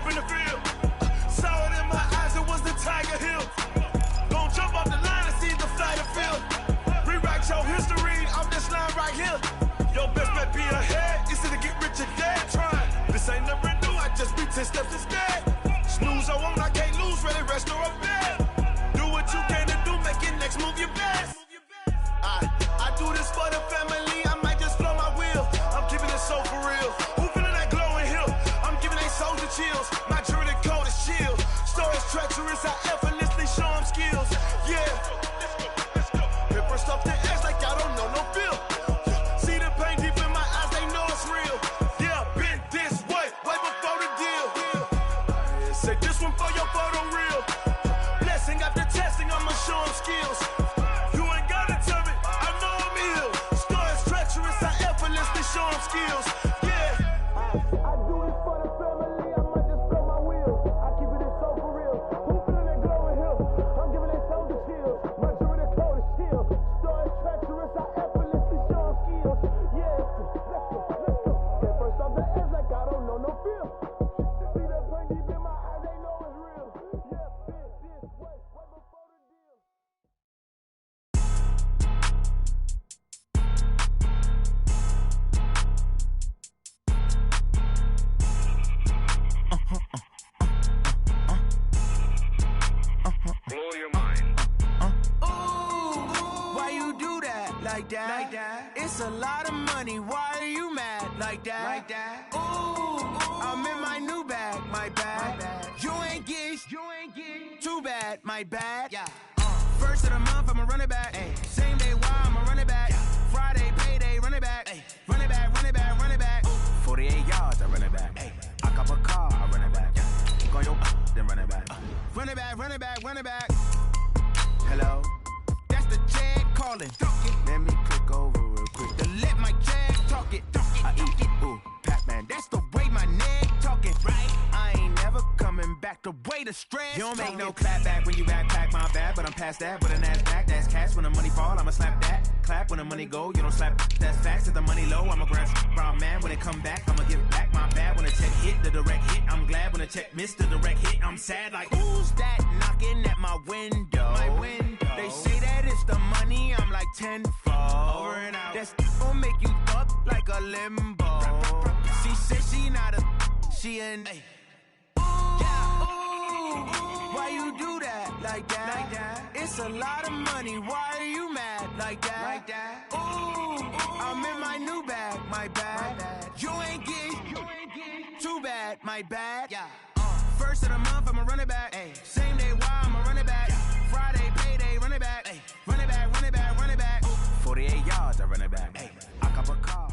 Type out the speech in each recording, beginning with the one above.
up in the field. Saw it in my eyes, it was the Tiger Hill. Gon' jump off the line and see the fly the field. Rewrite your history off this line right here. Your best bet be ahead, easy to get rich or dead trying. This ain't never new, I just be 10 steps instead. Snooze I won't, I can't lose, ready, rest or a bed. Do what you can to do, make your next move your best. I do this for the family, I might just flow my wheel. I'm keeping it so for real. Who feeling that glowing hill? I'm giving they soldier chills. My jewelry cold is chill. Stories treacherous, I effortlessly show them skills. Yeah, let's go. Paper stuff the edge like I don't know no feel. See the pain deep in my eyes, they know it's real. Yeah, been this way before the deal. Say this one for your photo reel. Blessing after testing, I'ma show them skills. You ain't gotta tell me, I know I'm ill. Stories treacherous, I effortlessly show them skills. Yeah, I do this for the family, I might just blow my wheel. I keep it so for real. Who feeling that glowing hill? I'm giving they soldier chills. My jewelry cold is chill. Stories treacherous, I effortlessly show them skills. Yeah, let's go. Get first off the edge like I don't know no feel. See that pain deep in my eyes, they know it's real. Yeah, been this way before the deal. Blow your mind. Why you do that like that? It's a lot of money. Why are you mad like that? Ooh, I'm in my new bag, my bad. You ain't get too bad, my bad. Yeah. First of the month, I'ma run it back. Same day, why I'ma run it back. Friday, payday, run it back. Run it back, run it back, run it back. 48 yards, I run it back. I cop a car, I run it back. Go your then run it back. Run it back, run it back, run it back. Hello? That's the jag calling. Let me click over real quick to let my jag talk it. I eat it, ooh, Pac-Man. That's the way my neck talking, right? I ain't never coming back the way the stress. You don't make no clap back when you backpack my bad, but I'm past that with an ass back. That's cash when the money fall, I'ma slap that. Clap when the money go, you don't slap. That's facts. If the money low, I'ma grab brown man. When it come back, I'ma give back my bad. When the check hit, the direct hit. I'm glad when the check missed the direct hit. I'm sad like, who's that knocking at my window? My window. They say that it's the money, I'm like tenfold. Over and out. That's gon' make you up like a limbo. She said she not a, she an. Why you do that like that? It's a lot of money. Why are you mad like that? Ooh, I'm in my new bag, my bad. You ain't get too bad, my bad. Yeah. First of the month, I'ma run it back. Same day, why I'ma run it back. Friday, payday, run it back. Run it back, run it back, run it back. 48 yards, I run it back. I cop a car.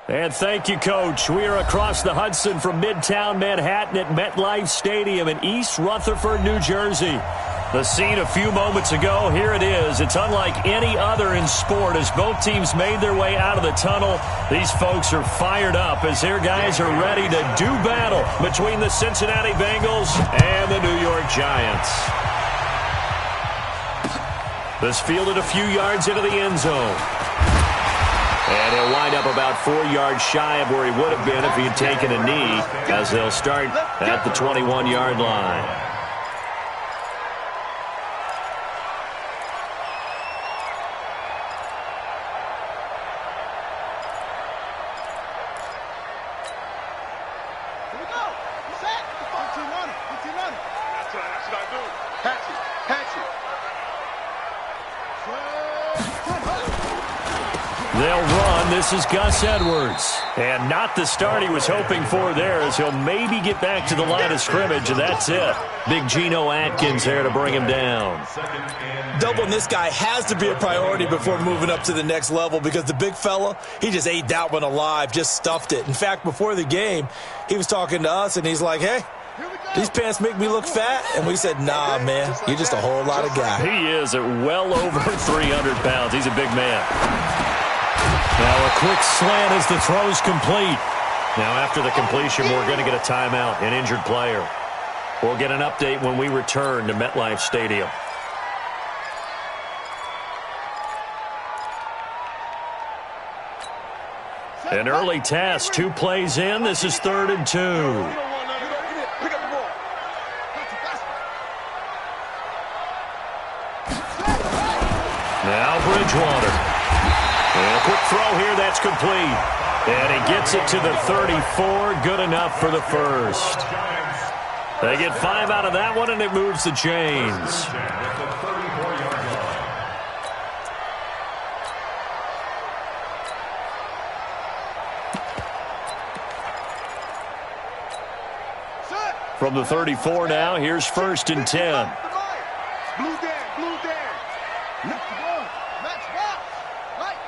And thank you, Coach. We are across the Hudson from Midtown Manhattan at MetLife Stadium in East Rutherford, New Jersey. The scene a few moments ago, here it is. It's unlike any other in sport as both teams made their way out of the tunnel. These folks are fired up as their guys are ready to do battle between the Cincinnati Bengals and the New York Giants. This fielded a few yards into the end zone. And he'll wind up about 4 yards shy of where he would have been if he had taken a knee, as they'll start at the 21-yard line. They'll run. This is Gus Edwards. And not the start he was hoping for there, as he'll maybe get back to the line of scrimmage, and that's it. Big Geno Atkins there to bring him down. Doubling this guy has to be a priority before moving up to the next level, because the big fella, he just ate that one alive, just stuffed it. In fact, before the game, he was talking to us, and he's like, hey, these pants make me look fat. And we said, nah, man, you're just a whole lot of guy. He is at well over 300 pounds. He's a big man. Now a quick slant as the throw's complete. Now after the completion, we're going to get a timeout, an injured player. We'll get an update when we return to MetLife Stadium. An early test, 2 plays in. This is 3rd and 2. Now Bridgewater. And a quick throw here, that's complete. And he gets it to the 34, good enough for the first. They get 5 out of that one, and it moves the chains. From the 34 now, here's 1st and 10. Blue there. Let's go. Right.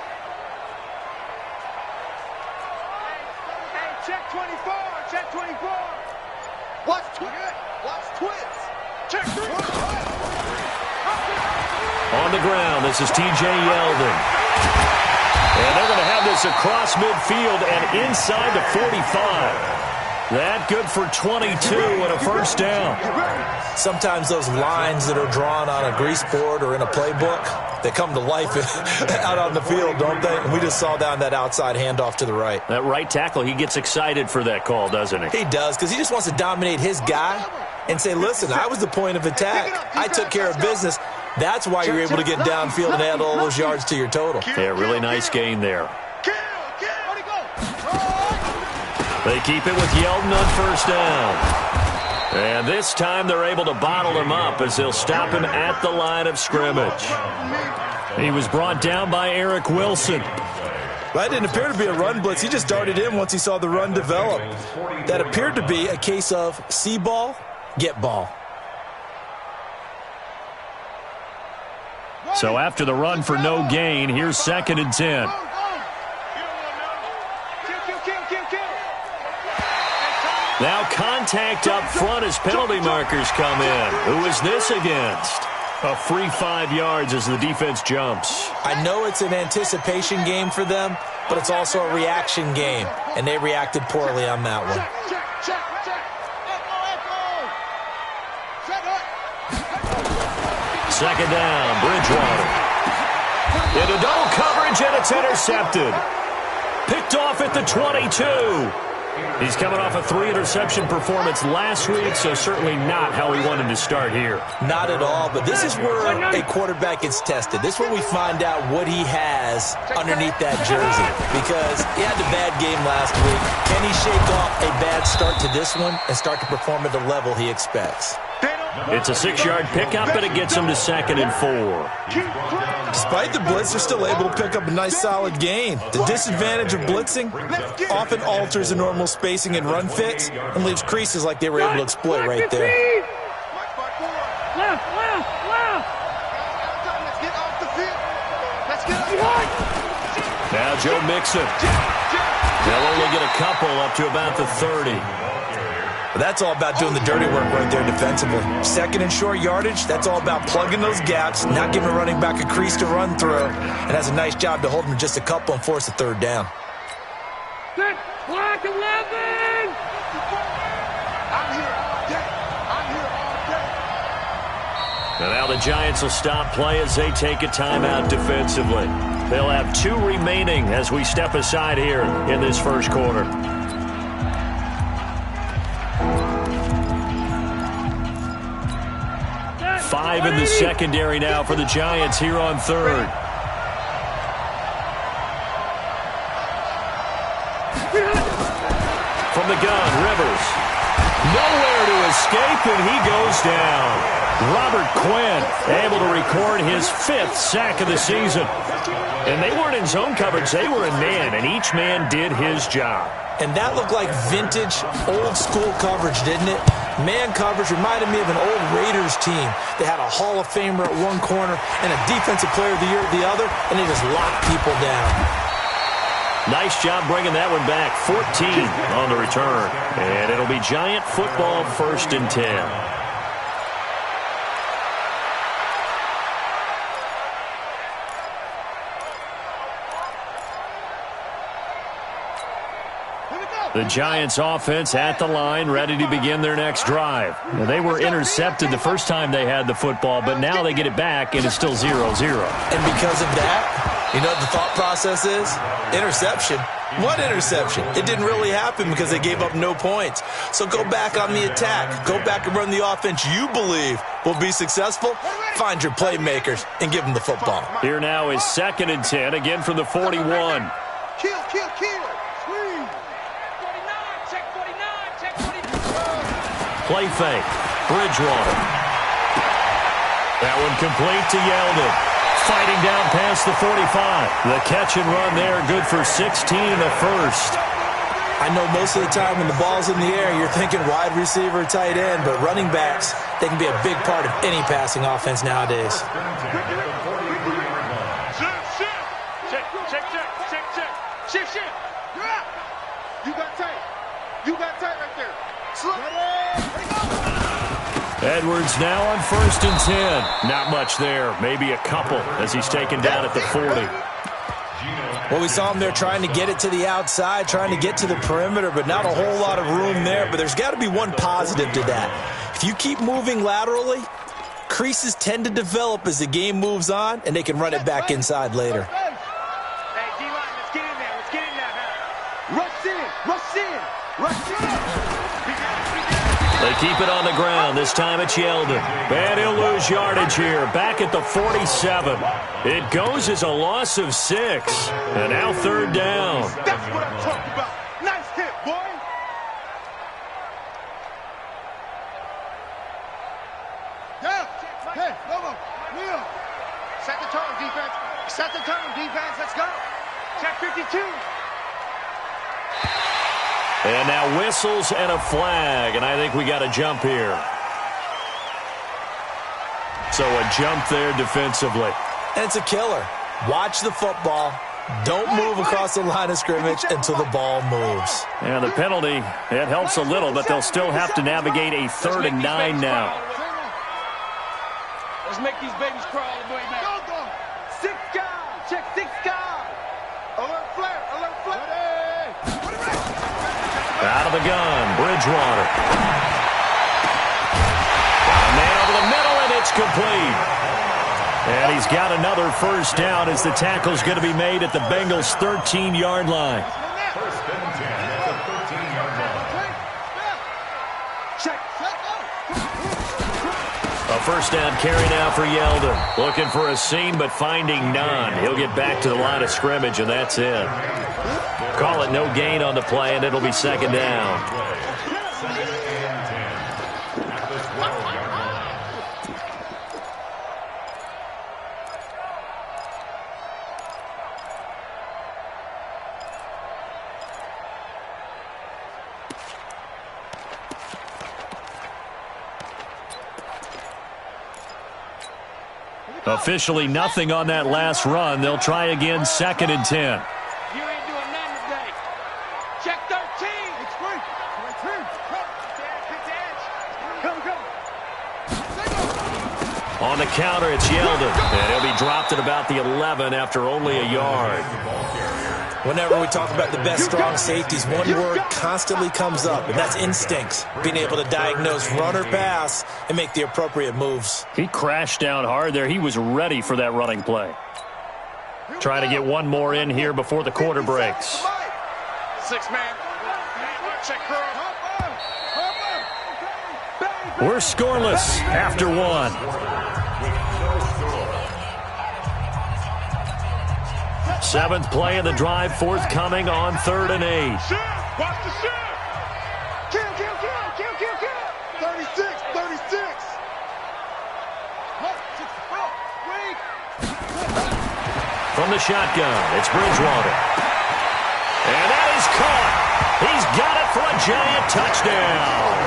Hey, check 24. Watch twins. Check 3. On the ground, this is T.J. Yeldon. And they're going to have this across midfield and inside the 45. That good for 22 and a first down. Sometimes those lines that are drawn on a grease board or in a playbook, they come to life out on the field, don't they? And we just saw down that outside handoff to the right. That right tackle, he gets excited for that call, doesn't he? He does, because he just wants to dominate his guy and say, listen, I was the point of attack. I took care of business. That's why you're able to get downfield and add all those yards to your total. Yeah, really nice gain there. They keep it with Yeldon on first down. And this time they're able to bottle him up as they'll stop him at the line of scrimmage. He was brought down by Eric Wilson. That didn't appear to be a run blitz. He just darted in once he saw the run develop. That appeared to be a case of see ball, get ball. So after the run for no gain, here's 2nd and 10. Now contact up front as penalty markers come in. Who is this against? A free 5 yards as the defense jumps. I know it's an anticipation game for them, but it's also a reaction game, and they reacted poorly on that one. Second down, Bridgewater. Into double coverage, and it's intercepted. Picked off at the 22. He's coming off a 3-interception performance last week, so certainly not how he wanted to start here. Not at all, but this is where a quarterback gets tested. This is where we find out what he has underneath that jersey, because he had a bad game last week. Can he shake off a bad start to this one and start to perform at the level he expects? It's a 6-yard pickup, and it gets him to 2nd and 4. Despite the blitz, they're still able to pick up a nice, solid gain. The disadvantage of blitzing often alters the normal spacing and run fits and leaves creases like they were able to exploit right there. Left. Now Joe Mixon. They'll only get a couple up to about the 30. But that's all about doing the dirty work right there defensively. 2nd and short yardage, that's all about plugging those gaps, not giving a running back a crease to run through, and has a nice job to hold him to just a couple and force a 3rd down. Block 11! I'm here all day. And now the Giants will stop play as they take a timeout defensively. They'll have 2 remaining as we step aside here in this first quarter. Five in the secondary now for the Giants here on 3rd. From the gun, Rivers. Nowhere to escape, and he goes down. Robert Quinn able to record his 5th sack of the season. And they weren't in zone coverage, they were in man, and each man did his job. And that looked like vintage, old-school coverage, didn't it? Man coverage reminded me of an old Raiders team. They had a Hall of Famer at one corner and a Defensive Player of the Year at the other, and they just locked people down. Nice job bringing that one back. 14 on the return. And it'll be Giant football, 1st and 10. The Giants offense at the line, ready to begin their next drive. Now, they were intercepted the first time they had the football, but now they get it back, and it's still 0-0. And because of that, you know what the thought process is? Interception. One interception. It didn't really happen because they gave up no points. So go back on the attack. Go back and run the offense you believe will be successful. Find your playmakers and give them the football. Here now is 2nd and 10, again from the 41. Kill. Squeeze. 49, check 49. Play fake. Bridgewater. That one complete to Yeldon. Fighting down past the 45. The catch and run there, good for 16 in the first. I know most of the time when the ball's in the air, you're thinking wide receiver, tight end, but running backs, they can be a big part of any passing offense nowadays. Shift. You're out. You got tight right there. Slow. Edwards now on 1st and 10. Not much there. Maybe a couple as he's taken down at the 40. Well, we saw him there trying to get it to the outside, trying to get to the perimeter, but not a whole lot of room there. But there's got to be one positive to that. If you keep moving laterally, creases tend to develop as the game moves on, and they can run it back inside later. Hey, D-line, let's get in there. Rush in. They keep it on the ground. This time it's Yeldon. And he'll lose yardage here. Back at the 47. It goes as a loss of 6. And now 3rd down. That's what I'm talking about. Nice hit, boy. Yeah. Hey, Lobo, Neil. Set the tone, defense. Let's go. Check 52. And now whistles and a flag, and I think we got a jump here. So a jump there defensively. And it's a killer. Watch the football. Don't move across the line of scrimmage until the ball moves. And the penalty, it helps a little, but they'll still have to navigate a 3rd and 9 now. Let's make these babies crawl all the way back. Go. 6 guys. Check 6 guys. Alert flare. Out of the gun, Bridgewater. A man over the middle, and it's complete. And he's got another 1st down as the tackle's going to be made at the Bengals' 13-yard line. A 1st down carry now for Yeldon. Looking for a seam, but finding none. He'll get back to the line of scrimmage, and that's it. Call it no gain on the play, and it'll be 2nd down. Officially nothing on that last run. They'll try again, 2nd and 10. On the counter, it's Yeldon. And he'll be dropped at about the 11 after only a yard. Whenever we talk about the best strong safeties, one word constantly comes up, and that's instincts. Being able to diagnose run or pass and make the appropriate moves. He crashed down hard there. He was ready for that running play. Trying to get one more in here before the quarter breaks. 6-man. Check curl. We're scoreless after 1. 7th play of the drive forthcoming on 3rd and 8. Watch the shift. Kill. 36. From the shotgun, it's Bridgewater. And that is caught. He's got it for a giant touchdown.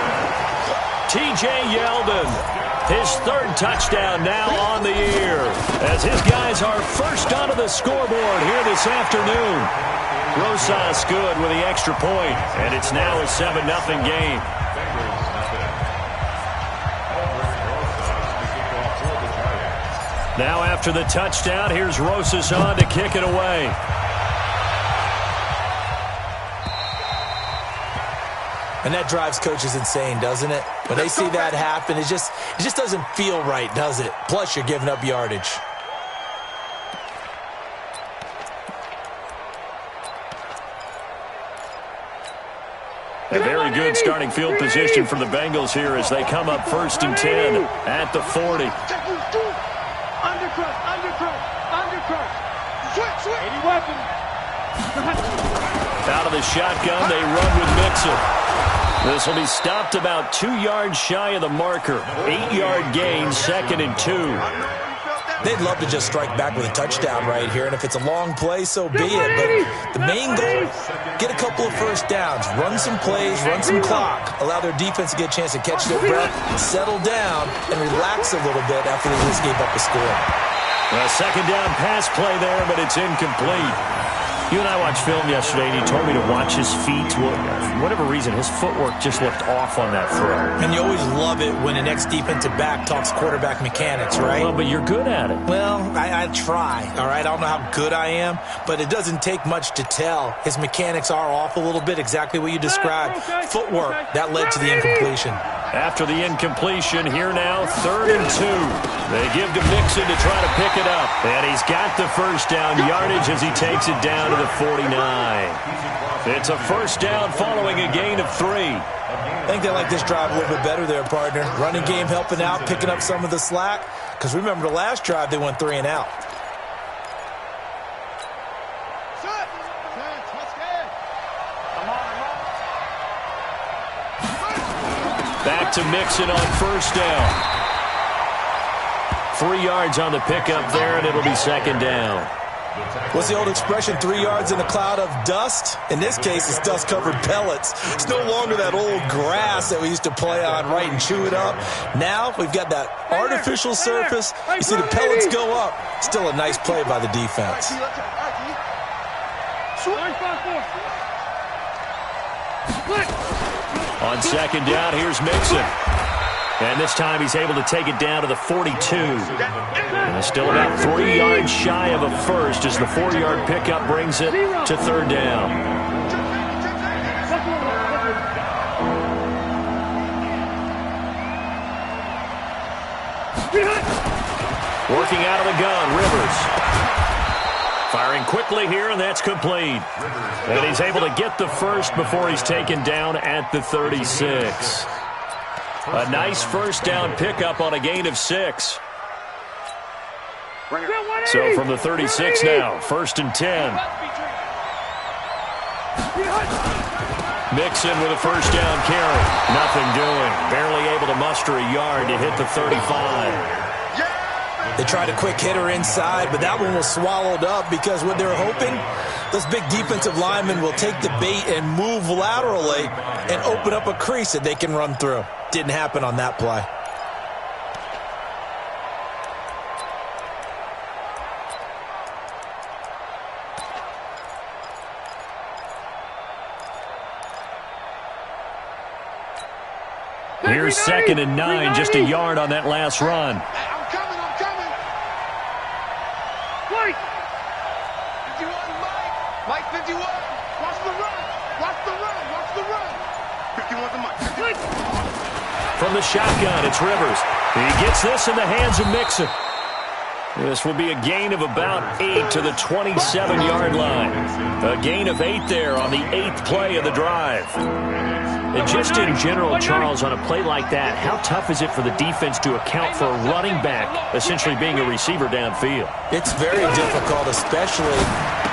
T.J. Yeldon, his 3rd touchdown now on the year, as his guys are first onto the scoreboard here this afternoon. Rosas good with the extra point, and it's now a 7-0 game. Now after the touchdown, here's Rosas on to kick it away. And that drives coaches insane, doesn't it? When they see that happen, it just doesn't feel right, does it? Plus, you're giving up yardage. A very good starting field position for the Bengals here as they come up 1st and 10 at the 40. Any weapon. Out of the shotgun, they run with Mixon. This will be stopped about 2 yards shy of the marker. 8-yard gain, 2nd and 2. They'd love to just strike back with a touchdown right here, and if it's a long play, so be it. But the main goal, get a couple of first downs, run some plays, run some clock, allow their defense to get a chance to catch their breath, settle down, and relax a little bit after they just gave up a score. A second down pass play there, but it's incomplete. You and I watched film yesterday, and you told me to watch his feet. For whatever reason, his footwork just looked off on that throw. And you always love it when an ex-defensive back talks quarterback mechanics, right? Well, but you're good at it. Well, I try, all right? I don't know how good I am, but it doesn't take much to tell. His mechanics are off a little bit, exactly what you described. Footwork, that led to the incompletion. After the incompletion, here now, 3rd and 2. They give to Mixon to try to pick it up. And he's got the first down yardage as he takes it down to the 49. It's a first down following a gain of 3. I think they like this drive a little bit better there, partner. Running game helping out, picking up some of the slack. Because remember the last drive, they went 3 and out. Back to Mixon on first down. 3 yards on the pickup there, and it'll be 2nd down. What's the old expression, 3 yards in a cloud of dust? In this case, it's dust-covered pellets. It's no longer that old grass that we used to play on, right, and chew it up. Now we've got that artificial surface. You see the pellets go up. Still a nice play by the defense. On 2nd down, here's Mixon. And this time he's able to take it down to the 42. And still about 3 yards shy of a first as the 4-yard pickup brings it to 3rd down. Working out of the gun, Rivers. Firing quickly here, and that's complete. And he's able to get the first before he's taken down at the 36. A nice first down pickup on a gain of 6. So from the 36 now, 1st and 10. Mixon with a first down carry. Nothing doing. Barely able to muster a yard to hit the 35. They tried a quick hitter inside, but that one was swallowed up because what they were hoping, those big defensive linemen will take the bait and move laterally and open up a crease that they can run through. Didn't happen on that play. Here's 2nd and 9, just a yard on that last run. From the shotgun, it's Rivers. He gets this in the hands of Mixon. This will be a gain of about 8 to the 27-yard line. A gain of 8 there on the 8th play of the drive. And just in general, Charles, on a play like that, how tough is it for the defense to account for a running back essentially being a receiver downfield? It's very difficult, especially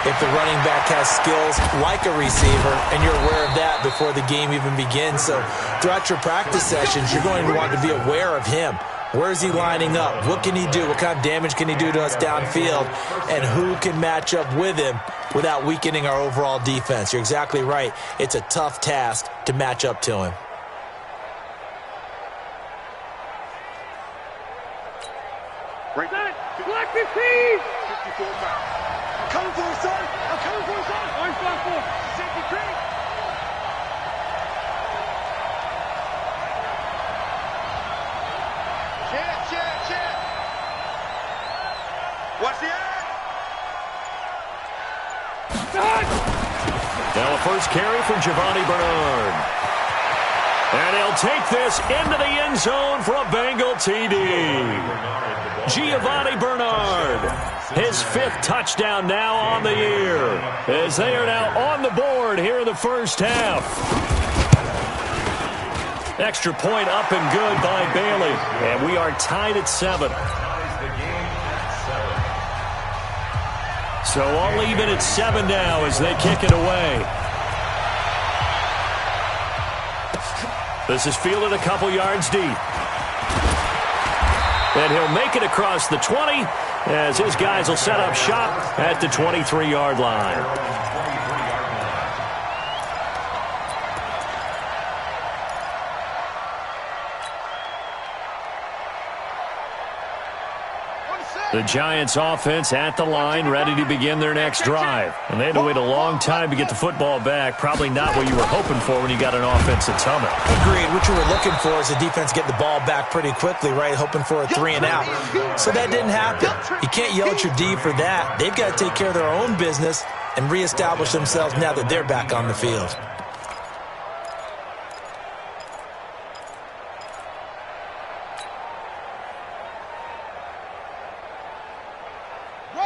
if the running back has skills like a receiver, and you're aware of that before the game even begins. So throughout your practice sessions, you're going to want to be aware of him. Where is he lining up? What can he do? What kind of damage can he do to us downfield? And who can match up with him without weakening our overall defense? You're exactly right. It's a tough task to match up to him. Right. Black 15! 54 pounds. I'm coming for you, son. I'm coming for you, son. Orange 5-4. Safety creek. Chip. Watch the end. Now a first carry from Giovanni Bernard. And he'll take this into the end zone for a Bengal TD. Giovanni Bernard, his 5th touchdown now on the year, as they are now on the board here in the first half. Extra point up and good by Bailey. And we are tied at 7. So all even at 7 now as they kick it away. This is fielded a couple yards deep. And he'll make it across the 20 as his guys will set up shop at the 23-yard line. The Giants offense at the line, ready to begin their next drive. And they had to wait a long time to get the football back. Probably not what you were hoping for when you got an offense that's humming. Agreed. What you were looking for is the defense get the ball back pretty quickly, right? Hoping for a 3 and out. So that didn't happen. You can't yell at your D for that. They've got to take care of their own business and reestablish themselves now that they're back on the field.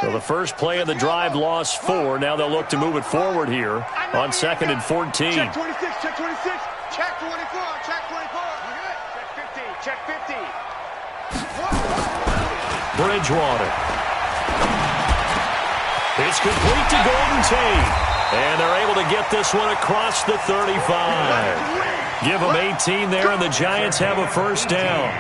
So the first play of the drive lost 4. Now they'll look to move it forward here on 2nd and 14. Check 26, check 26, check 24, check 24. Check 50, check 50. Bridgewater. It's complete to Golden Tate. And they're able to get this one across the 35. Give them 18 there, and the Giants have a first down.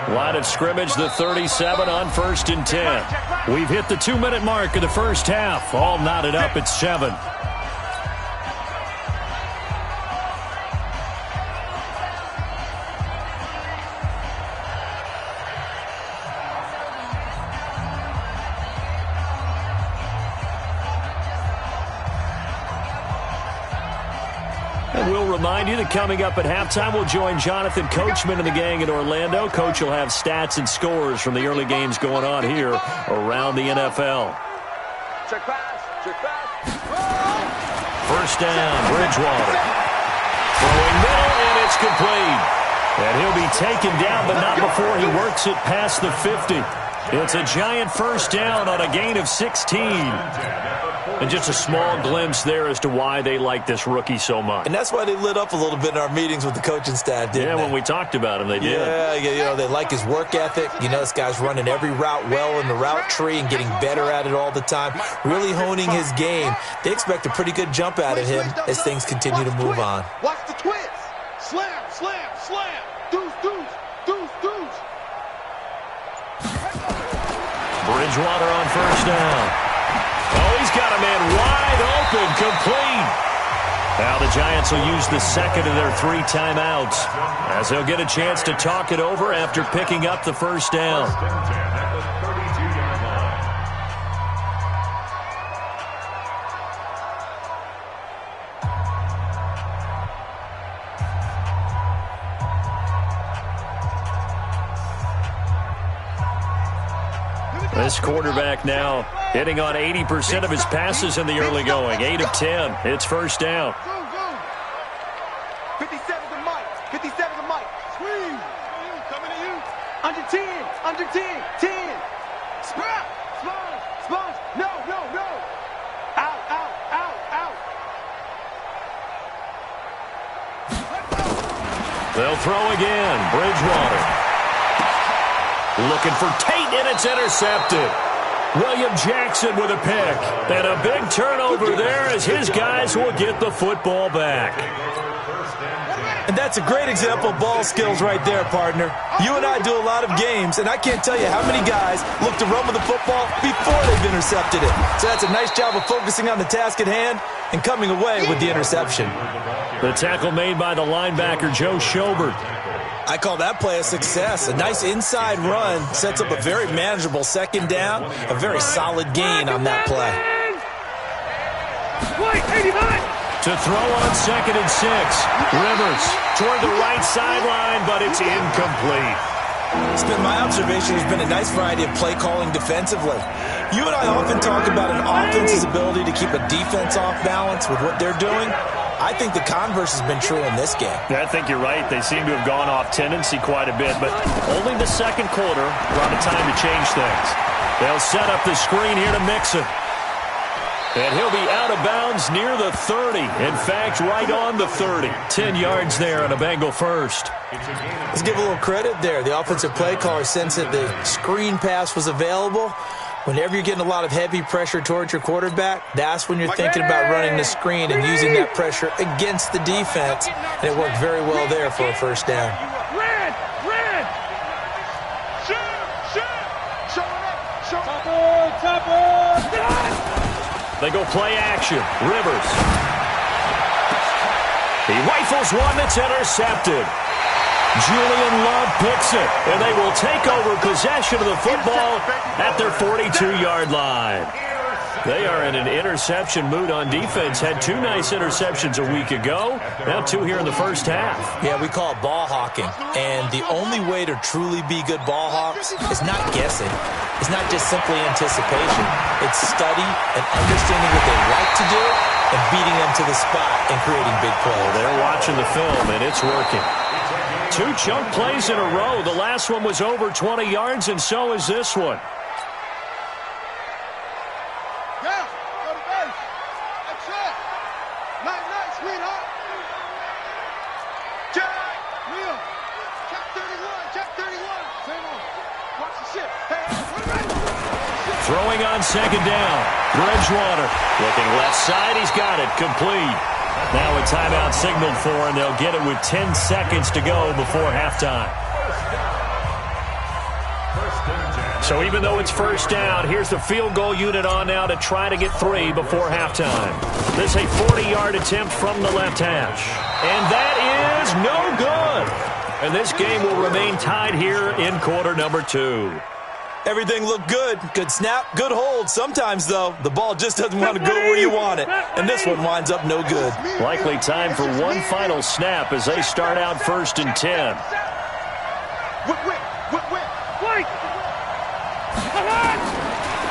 Line of scrimmage, the 37 on 1st and 10. We've hit the 2-minute mark of the first half. All knotted up at 7. And we'll remind you that coming up at halftime, we'll join Jonathan Coachman and the gang in Orlando. Coach will have stats and scores from the early games going on here around the NFL. Check pass, check pass. First down, Bridgewater. Throwing middle, and it's complete. And he'll be taken down, but not before he works it past the 50. It's a Giant first down on a gain of 16. And just a small glimpse there as to why they like this rookie so much. And that's why they lit up a little bit in our meetings with the coaching staff, didn't they? When we talked about him, they did. Yeah, you know, they like his work ethic. You know, this guy's running every route well in the route tree and getting better at it all the time, really honing his game. They expect a pretty good jump out of him as things continue to move on. Watch the twist. Slam, slam, slam. Deuce, deuce, deuce, deuce. Bridgewater on first down. Oh, he's got a man wide open, complete. Now the Giants will use the second of their 3 timeouts as they'll get a chance to talk it over after picking up the first down. This quarterback now hitting on 80% of his passes in the early going. 8 of 10. It's first down. Go, go. 57 to Mike. 57 to Mike. Squeeze. Coming to you. Under 10. Under 10. 10. Sprout. Sponge. Sponge. No, no, no. Out, out, out, out. They'll throw again. Bridgewater. Looking for Tate, and it's intercepted. William Jackson with a pick. And a big turnover there as his guys will get the football back. And that's a great example of ball skills right there, partner. You and I do a lot of games, and I can't tell you how many guys look to run with the football before they've intercepted it. So that's a nice job of focusing on the task at hand and coming away with the interception. The tackle made by the linebacker, Joe Schobert. I call that play a success. A nice inside run sets up a very manageable second down, a very solid gain on that play. To throw on 2nd and 6. Rivers toward the right sideline, but it's incomplete. It's been my observation there's been a nice variety of play calling defensively. You and I often talk about an offense's ability to keep a defense off balance with what they're doing. I think the converse has been true in this game. I think you're right. They seem to have gone off tendency quite a bit, but only the second quarter brought a time to change things. They'll set up the screen here to Mixon. And he'll be out of bounds near the 30. In fact, right on the 30. 10 yards there on a Bengal first. Let's give a little credit there. The offensive play caller sensed that the screen pass was available. Whenever you're getting a lot of heavy pressure towards your quarterback, that's when you're thinking about running the screen and using that pressure against the defense. And it worked very well there for a first down. Red! They go play action. Rivers. He rifles one that's intercepted. Julian Love picks it, and they will take over possession of the football at their 42-yard line. They are in an interception mood on defense. Had 2 nice interceptions a week ago. Now 2 here in the first half. Yeah, we call it ball hawking. And the only way to truly be good ball hawks is not guessing. It's not just simply anticipation. It's study and understanding what they like to do and beating them to the spot and creating big plays. They're watching the film, and it's working. 2 chunk plays in a row. The last one was over 20 yards, and so is this one. Throwing on second down. Bridgewater looking left side. He's got it. Complete. Now a timeout signaled for, and they'll get it with 10 seconds to go before halftime. So even though it's first down, here's the field goal unit on now to try to get 3 before halftime. This is a 40-yard attempt from the left hash. And that is no good. And this game will remain tied here in quarter number 2. Everything looked good. Good snap, good hold. Sometimes, though, the ball just doesn't want to go where you want it. And this one winds up no good. Likely time for one final snap as they start out 1st and 10.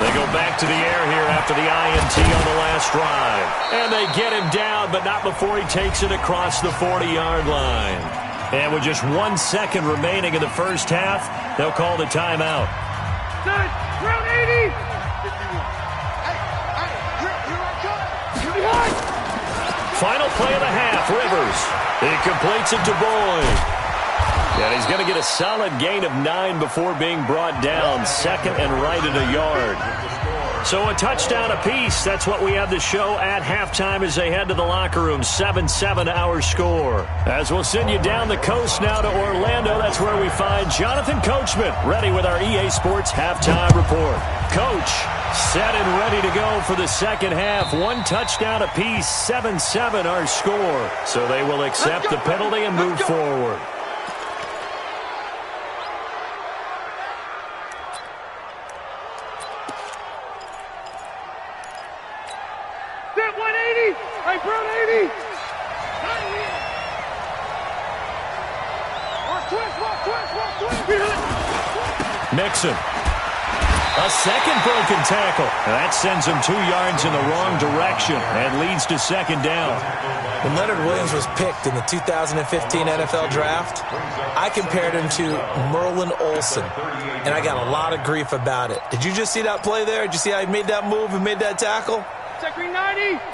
They go back to the air here after the INT on the last drive. And they get him down, but not before he takes it across the 40-yard line. And with just 1 second remaining in the first half, they'll call the timeout. Round 80. Final play of the half, Rivers. He completes it to Boyd. And he's going to get a solid gain of 9 before being brought down. 2nd and right at a yard. So a touchdown apiece. That's what we have to show at halftime as they head to the locker room. 7-7 our score. As we'll send you down the coast now to Orlando. That's where we find Jonathan Coachman ready with our EA Sports halftime report. Coach, set and ready to go for the second half. 1 touchdown apiece. 7-7 our score. So they will accept the penalty and move forward. Mixon. A second broken tackle. That sends him 2 yards in the wrong direction and leads to second down. When Leonard Williams was picked in the 2015 NFL Draft, I compared him to Merlin Olsen, and I got a lot of grief about it. Did you just see that play there? Did you see how he made that move and made that tackle?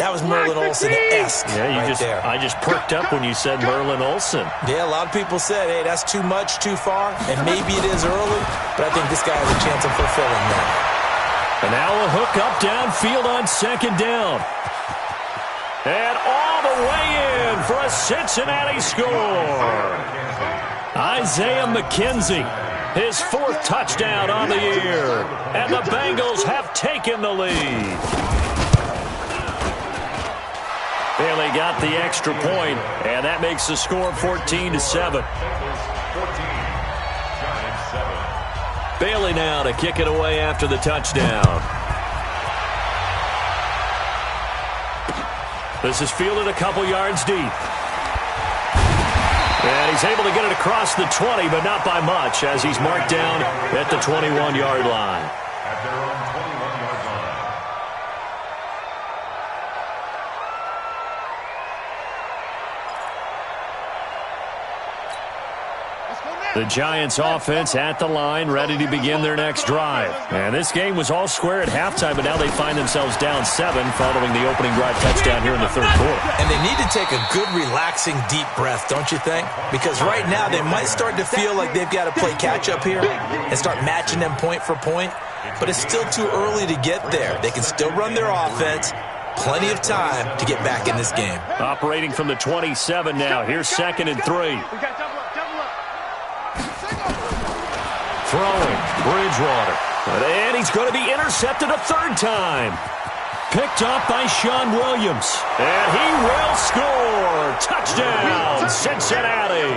That was Merlin Olsen-esque there. I just perked up when you said Merlin Olsen. Yeah, a lot of people said, hey, that's too much, too far, and maybe it is early, but I think this guy has a chance of fulfilling that. And now a hook up downfield on second down. And all the way in for a Cincinnati score. Isaiah McKenzie, his 4th touchdown on the year. And the Bengals have taken the lead. Bailey got the extra point, and that makes the score 14-7. Bailey now to kick it away after the touchdown. This is fielded a couple yards deep. And he's able to get it across the 20, but not by much, as he's marked down at the 21-yard line. Let's go now. The Giants offense at the line, ready to begin their next drive. And this game was all square at halftime, but now they find themselves down 7 following the opening drive touchdown here in the third quarter. And they need to take a good, relaxing, deep breath, don't you think? Because right now they might start to feel like they've got to play catch-up here and start matching them point for point. But it's still too early to get there. They can still run their offense. Plenty of time to get back in this game. Operating from the 27 now. Here's 2nd and 3. Throwing, Bridgewater. And he's going to be intercepted a 3rd time. Picked up by Sean Williams. And he will score. Touchdown, Cincinnati.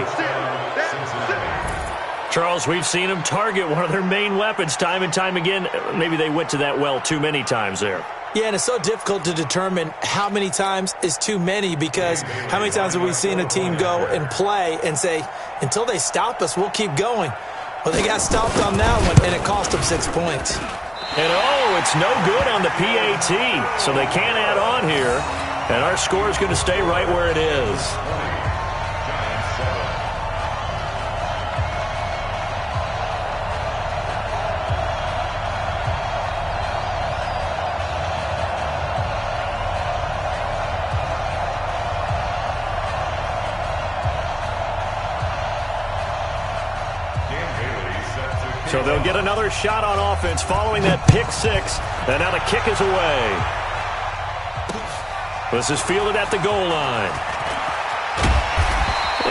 Charles, we've seen them target one of their main weapons time and time again. Maybe they went to that well too many times there. Yeah, and it's so difficult to determine how many times is too many, because how many times have we seen a team go and play and say, until they stop us, we'll keep going. Well, they got stopped on that one, and it cost them 6 points. And, it's no good on the PAT, so they can't add on here. And our score is going to stay right where it is. So they'll get another shot on offense following that pick 6. And now the kick is away. This is fielded at the goal line.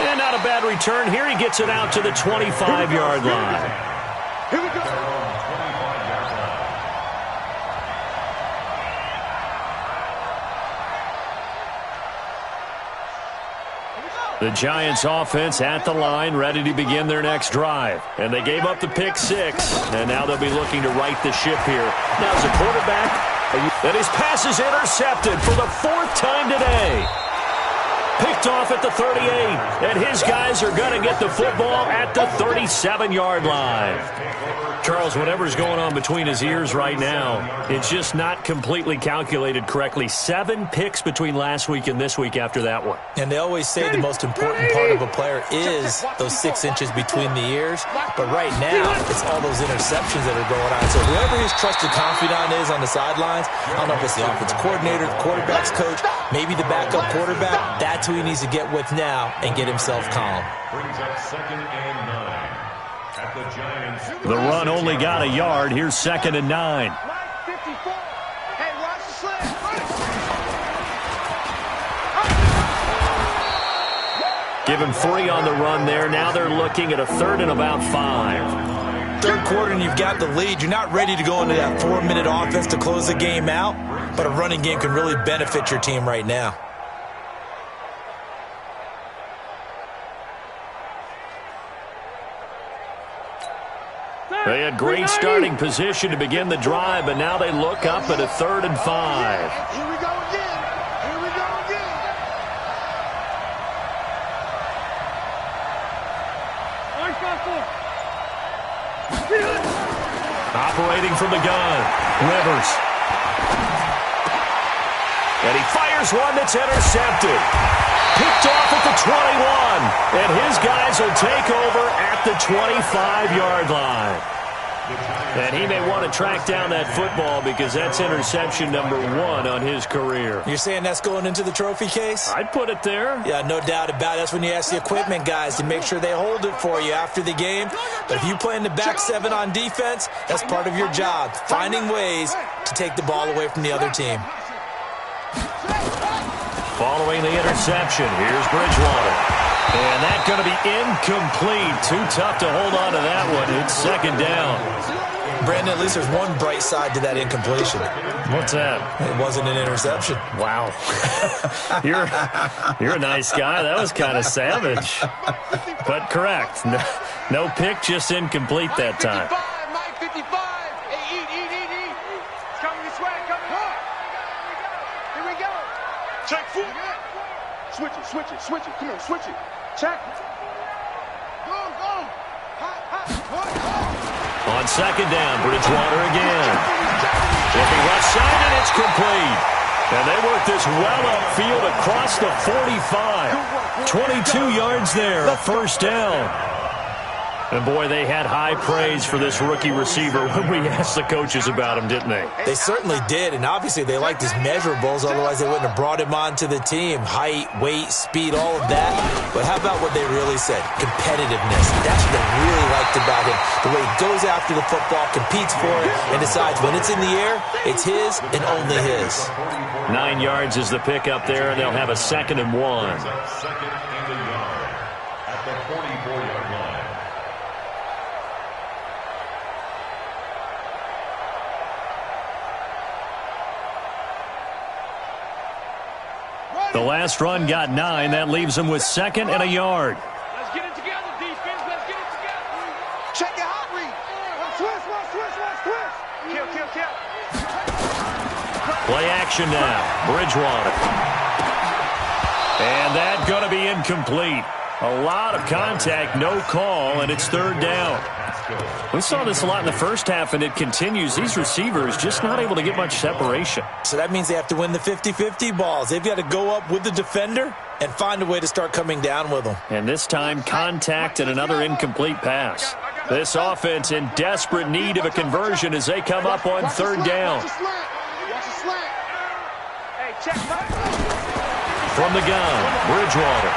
And not a bad return. Here he gets it out to the 25-yard line. Here we go. The Giants offense at the line, ready to begin their next drive. And they gave up the pick 6, and now they'll be looking to right the ship here. Now as a quarterback, and his pass is intercepted for the 4th time today. Picked off at the 38, and his guys are going to get the football at the 37-yard line. Charles, whatever's going on between his ears right now, it's just not completely calculated correctly. 7 picks between last week and this week after that one. And they always say the most important part of a player is those 6 inches between the ears. But right now, it's all those interceptions that are going on. So whoever his trusted confidant is on the sidelines, I don't know if it's the offense coordinator, the quarterback's coach, maybe the backup quarterback, that's who he needs to get with now and get himself calm. Brings up 2nd and 9. At the Giants. The run only got a yard. Here's 2nd and 9. Hey, watch the slant. Give him 3 on the run there. Now they're looking at a 3rd and about 5. Third quarter and you've got the lead. You're not ready to go into that 4-minute offense to close the game out, but a running game can really benefit your team right now. They had great starting position to begin the drive, but now they look up at a 3rd and 5. Here we go again. Here we go again. Operating from the gun, Rivers. And he fires one that's intercepted. Picked off at the 21. And his guys will take over at the 25-yard line. And he may want to track down that football because that's interception number 1 on his career. You're saying that's going into the trophy case? I'd put it there. Yeah, no doubt about it. That's when you ask the equipment guys to make sure they hold it for you after the game. But if you play in the back 7 on defense, that's part of your job, finding ways to take the ball away from the other team. Following the interception, here's Bridgewater. And that's going to be incomplete. Too tough to hold on to that one. It's 2nd down. Brandon, at least there's one bright side to that incompletion. What's that? It wasn't an interception. Wow. You're a nice guy. That was kind of savage. But correct. No pick, just incomplete that time. Mike 55. Hey, eat. It's coming this way. Here we go. Check foot. Switch it. Come on, switch it. Check. Go. On 2nd down, Bridgewater again. Looking left side, and it's complete. And they work this well upfield across the 45. 22 yards there, a 1st down. And, boy, they had high praise for this rookie receiver when we asked the coaches about him, didn't they? They certainly did, and obviously they liked his measurables. Otherwise, they wouldn't have brought him onto the team. Height, weight, speed, all of that. But how about what they really said? Competitiveness. That's what they really liked about him. The way he goes after the football, competes for it, and decides when it's in the air, it's his and only his. 9 yards is the pickup there, and they'll have a 2nd and 1. Second and a yard at the 44-yard line. The last run got 9. That leaves them with 2nd and a yard. Let's get it together, defense. Let's get it together. Check your hot read. Twist. Kill. Play action now. Bridgewater. And that's going to be incomplete. A lot of contact, no call, and it's 3rd down. We saw this a lot in the first half, and it continues. These receivers just not able to get much separation. So that means they have to win the 50-50 balls. They've got to go up with the defender and find a way to start coming down with them. And this time, contact and another incomplete pass. This offense in desperate need of a conversion as they come up on 3rd down. From the gun, Bridgewater.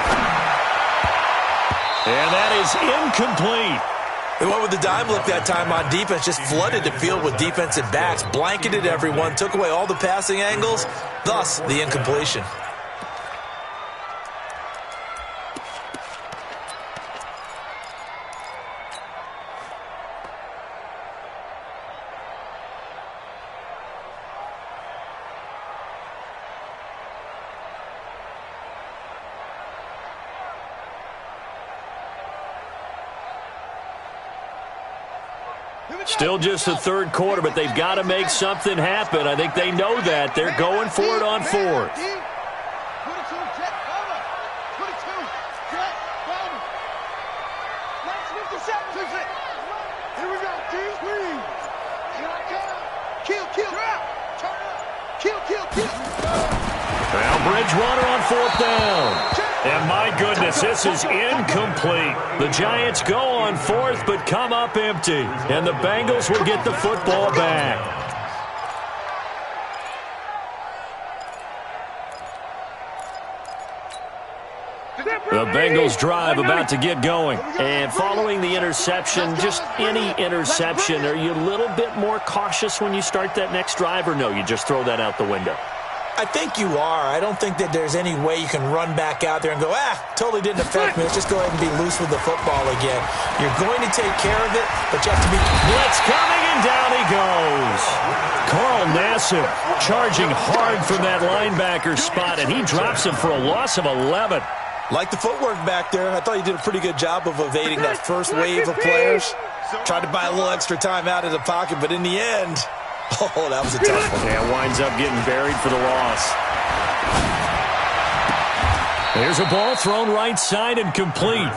And that is incomplete. They went with the dime look that time on defense, just flooded the field with defensive backs, blanketed everyone, took away all the passing angles, thus the incompletion. Still just the 3rd quarter, but they've got to make something happen. I think they know that. They're going for it on 4th. Now Bridgewater on 4th down. And my goodness, this is incomplete. The Giants go on 4th, but come up empty. And the Bengals will get the football back. The Bengals drive about to get going. And following the interception, just any interception, are you a little bit more cautious when you start that next drive, or no, you just throw that out the window? I think you are. I don't think that there's any way you can run back out there and go, totally didn't affect me. Let's just go ahead and be loose with the football again. You're going to take care of it, but you have to be... Blitz coming, and down he goes. Carl Nassib charging hard from that linebacker spot, and he drops him for a loss of 11. Like the footwork back there, I thought he did a pretty good job of evading that first wave of players. Tried to buy a little extra time out of the pocket, but in the end... Oh, that was a tough one. Yeah, winds up getting buried for the loss. There's a ball thrown right side and complete.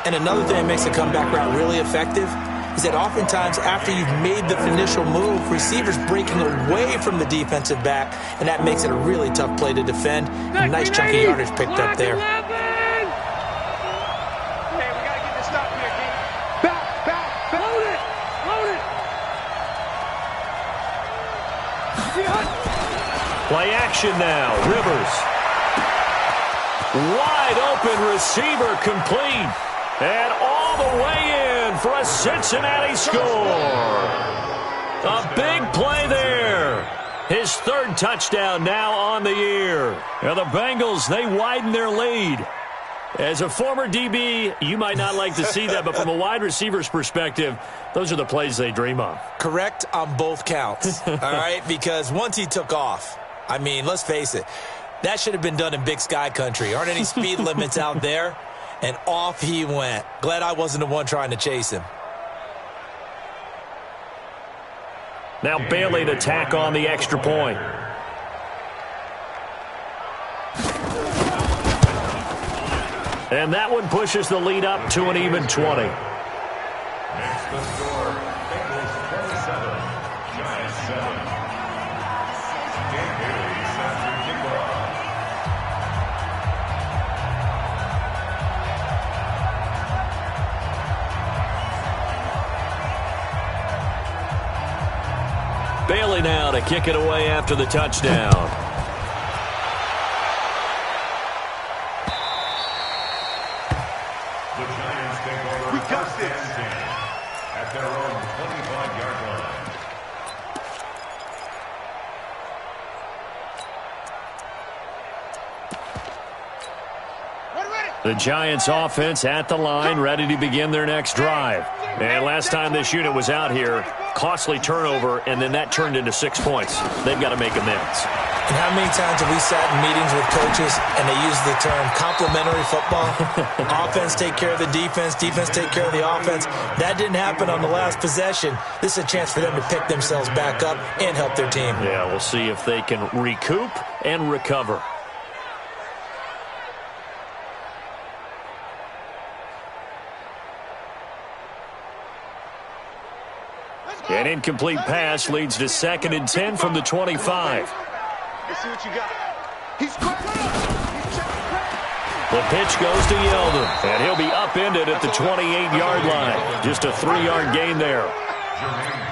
And another thing that makes the comeback route really effective is that oftentimes after you've made the initial move, receivers breaking away from the defensive back, and that makes it a really tough play to defend. A nice chunk of yardage picked up there. Play action now. Rivers. Wide open receiver complete. And all the way in for a Cincinnati score. A big play there. His 3rd touchdown now on the year. Now the Bengals, they widen their lead. As a former DB, you might not like to see that, but from a wide receiver's perspective, those are the plays they dream of. Correct on both counts, all right? Because once he took off, I mean, let's face it, that should have been done in Big Sky country. Aren't any speed limits out there? And off he went. Glad I wasn't the one trying to chase him. Now Bailey to tack on the extra point. And that one pushes the lead up to an even 20. Next the score, Bengals 27, Giants 7. Game Bailey after kickoff. Bailey now to kick it away after the touchdown. The Giants take over first and 10 at their own 25-yard line. The Giants offense at the line, ready to begin their next drive. And last time this unit was out here, costly turnover, and then that turned into 6 points. They've got to make amends. And how many times have we sat in meetings with coaches and they use the term complementary football? Offense take care of the defense, defense take care of the offense. That didn't happen on the last possession. This is a chance for them to pick themselves back up and help their team. Yeah, we'll see if they can recoup and recover. An incomplete pass leads to 2nd and 10 from the 25. Let's see what you got. He's The pitch goes to Yeldon, and he'll be upended at the 28-yard line. Just a 3-yard gain there.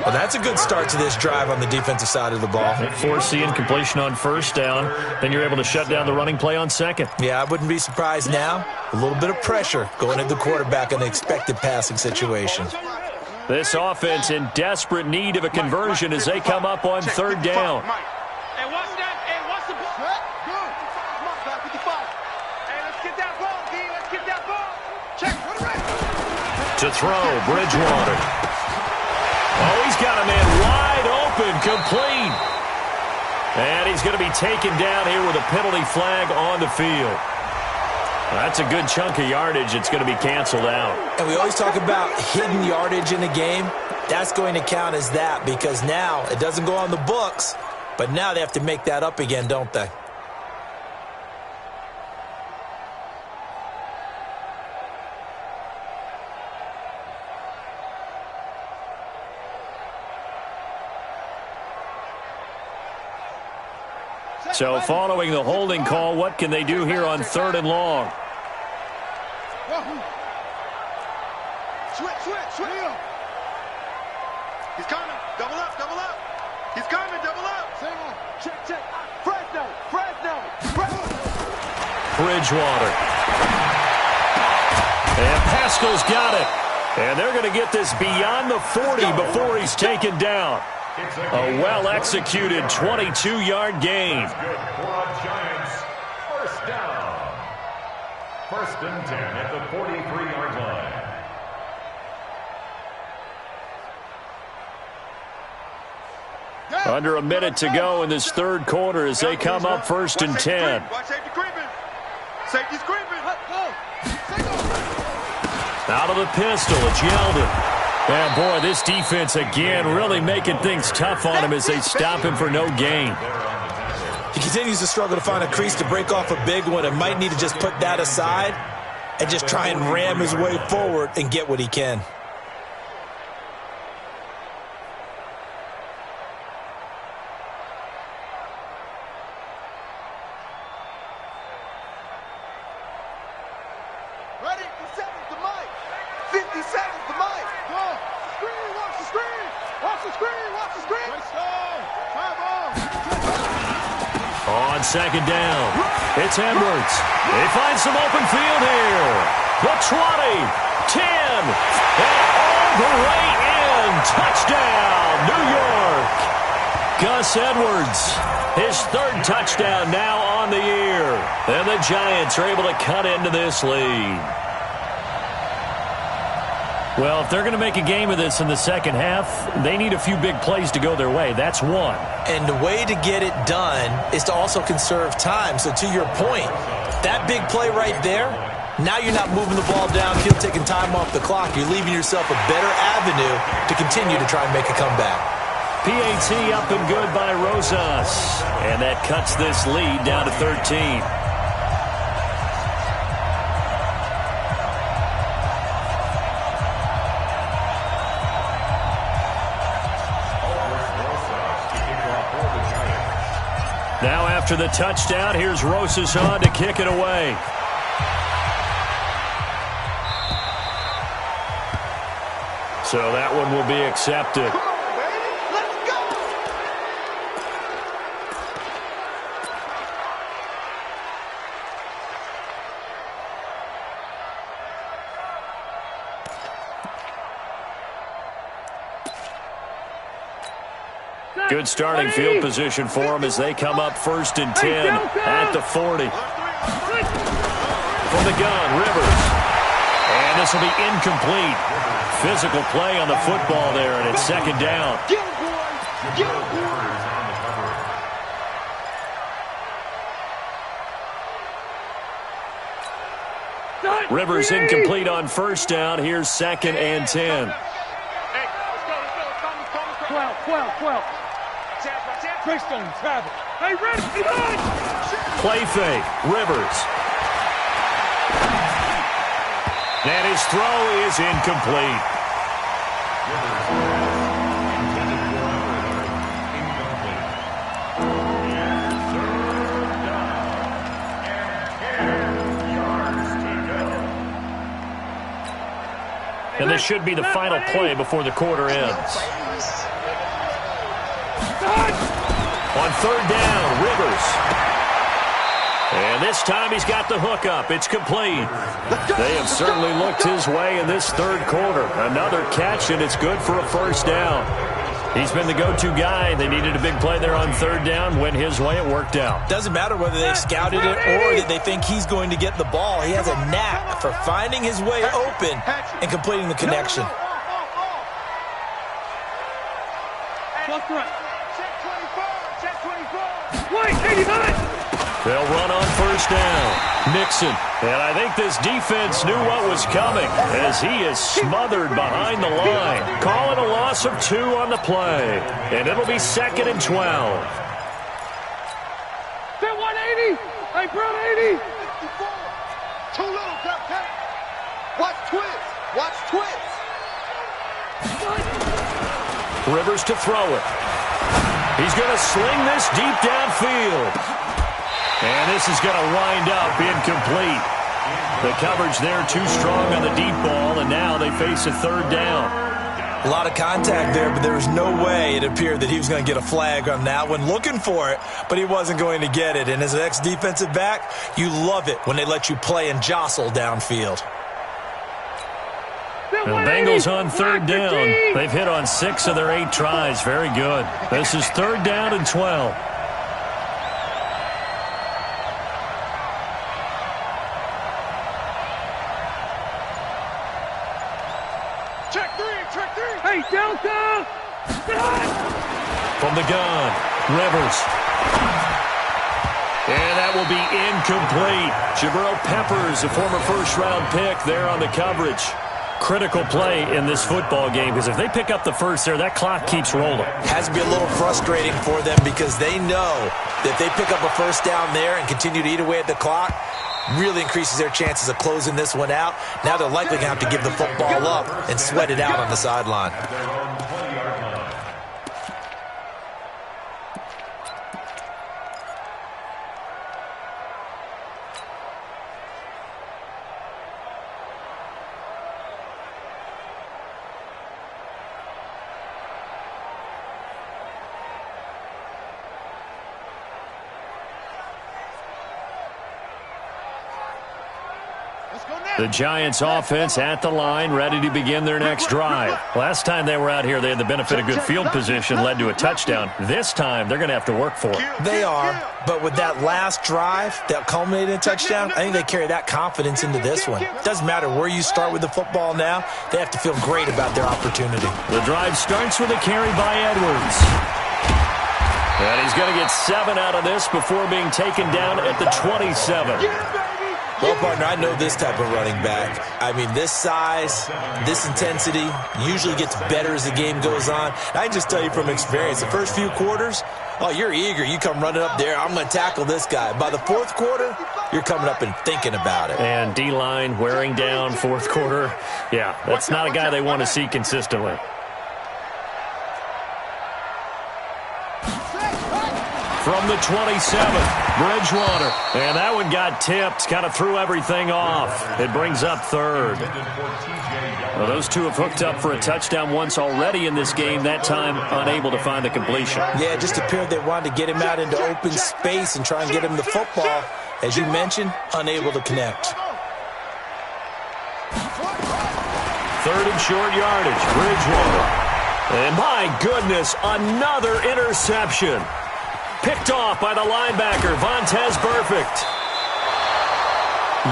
Well, that's a good start to this drive on the defensive side of the ball. Force the incompletion on first down. Then you're able to shut down the running play on second. Yeah, I wouldn't be surprised now. A little bit of pressure going into the quarterback in an expected passing situation. This offense in desperate need of a conversion as they come up on 3rd down. Hey, watch that. Hey, watch the ball. Good. Come on, 55. Hey, let's get that ball, D. Let's get that ball. Check. To throw, Bridgewater. Oh, he's got a man wide open, complete. And he's going to be taken down here with a penalty flag on the field. That's a good chunk of yardage. It's going to be canceled out. And we always talk about hidden yardage in a game. That's going to count as that because now it doesn't go on the books, but now they have to make that up again, don't they? So following the holding call, what can they do here on 3rd and long? Switch. He's coming. Double up. He's coming. Double up. Check. Fresno. Bridgewater. And Pascal's got it. And they're going to get this beyond the 40 before he's taken down. A well-executed 22-yard gain. Good for Giants. First down. 1st and 10 at the 43-yard line. Under a minute to go in this 3rd quarter as they come up 1st and 10. Watch safety creeping. Safety's creeping. Out of the pistol, it's Yeldon. And boy, this defense again really making things tough on him as they stop him for no gain. He continues to struggle to find a crease to break off a big one and might need to just put that aside and just try and ram his way forward and get what he can. Ready? 50 seconds to Mike. 50 seconds to Mike. Go. Screen. Watch the screen. Watch the screen. Let's go. On 2nd down, it's Edwards. They find some open field here. The 20, 10, and all the way in. Touchdown, New York. Gus Edwards, his 3rd touchdown now on the year. And the Giants are able to cut into this lead. Well, if they're going to make a game of this in the second half, they need a few big plays to go their way. That's one. And the way to get it done is to also conserve time. So to your point, that big play right there, now you're not moving the ball downfield, taking time off the clock. You're leaving yourself a better avenue to continue to try and make a comeback. PAT up and good by Rosas. And that cuts this lead down to 13. Now after the touchdown, here's Rosas on to kick it away. So that one will be accepted. Good starting field position for them as they come up 1st and 10 at the 40. From the gun, Rivers. And this will be incomplete. Physical play on the football there, and it's 2nd down. Rivers incomplete on 1st down. Here's 2nd and 10. 12. Greystone, travel. Hey, Red, Play fake, Rivers. And his throw is incomplete. And this should be the final play before the quarter ends. On 3rd down, Rivers. And this time he's got the hookup. It's complete. They have certainly looked his way in this 3rd quarter. Another catch, and it's good for a 1st down. He's been the go-to guy. They needed a big play there on 3rd down. Went his way. It worked out. Doesn't matter whether they scouted it or that they think he's going to get the ball. He has a knack for finding his way open and completing the connection. They'll run on 1st down. Nixon. And I think this defense knew what was coming as he is smothered behind the line. Calling a loss of 2 on the play. And it'll be 2nd and 12. They're 180. Hey, bro, 80. Too little, Captain. Watch twist. Watch twist. Rivers to throw it. He's going to sling this deep downfield. And this is going to wind up incomplete. The coverage there too strong on the deep ball, and now they face a 3rd down. A lot of contact there, but there was no way it appeared that he was going to get a flag on that one. Looking for it, but he wasn't going to get it. And as an ex-defensive back, you love it when they let you play and jostle downfield. The Bengals on 3rd down. They've hit on 6 of their 8 tries. Very good. This is 3rd down and 12. Check three. Hey, downtown. From the gun, Rivers. And that will be incomplete. Jabril Peppers, a former 1st-round pick there on the coverage. Critical play in this football game because if they pick up the 1st there, that clock keeps rolling. Has to be a little frustrating for them because they know that if they pick up a 1st down there and continue to eat away at the clock, really increases their chances of closing this one out. Now they're likely going to have to give the football up and sweat it out on the sideline. The Giants offense at the line, ready to begin their next drive. Last time they were out here, they had the benefit of good field position, led to a touchdown. This time, they're going to have to work for it. They are, but with that last drive that culminated in a touchdown, I think they carry that confidence into this one. Doesn't matter where you start with the football now, they have to feel great about their opportunity. The drive starts with a carry by Edwards. And he's going to get 7 out of this before being taken down at the 27. Well, partner, I know this type of running back. I mean, this size, this intensity usually gets better as the game goes on. And I can just tell you from experience, the first few quarters, oh, you're eager. You come running up there, I'm going to tackle this guy. By the 4th quarter, you're coming up and thinking about it. And D-line wearing down 4th quarter. Yeah, that's not a guy they want to see consistently. From the 27, Bridgewater. And that one got tipped, kind of threw everything off. It brings up 3rd. Well, those two have hooked up for a touchdown once already in this game, that time unable to find the completion. Yeah, it just appeared they wanted to get him out into open space and try and get him the football. As you mentioned, unable to connect. 3rd and short yardage, Bridgewater. And my goodness, another interception. Picked off by the linebacker, Vontaze Burfict.